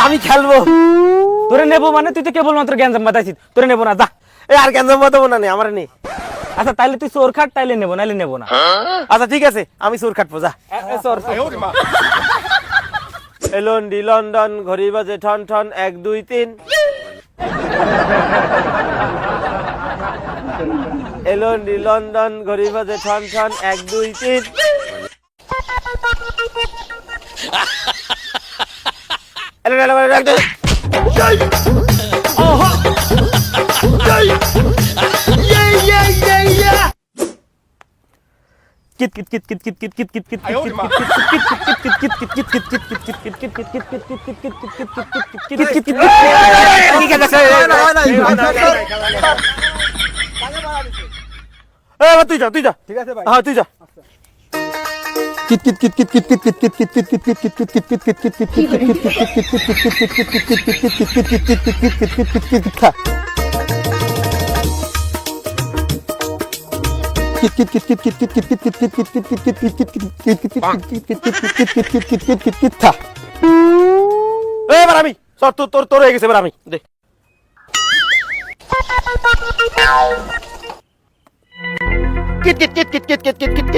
আমি খেলবো। তোরে নেবো মানে তুই তো কেবলমাত্র গ্যাঞ্জাম বাতাইছিস, তোরে নেবো না, যা। আর গ্যাঞ্জাম বাতাবো না, আমার নেই। আচ্ছা তাইলে তুই চোর খাট, তাইলে নেবো, নাইলে নেবো না। আচ্ছা ঠিক আছে, আমি চোর খাটবো, যা। লন্ডি লন্ডন ঘড়ি বাজে ঠন ঠন 1 2 3। লন্ডি লন্ডন ঘড়ি বাজে ঠন ঠন 1 2 3। কিট কিট কিট কিট কিট কিট কিট কিট কিট তুই যা, তুই যা। ঠিক আছে ভাই, হ্যাঁ তুই যা। কিট কিট কিট কিট কিট কিট কিট কিট কিট কিট কিট কিট কিট কিট কিট কিট কিট কিট এবার আমি সর, তোর তোর হয়ে গেছে, এবার আমি দে। কিট কিট কিট কিট কিট কিট কিট কিট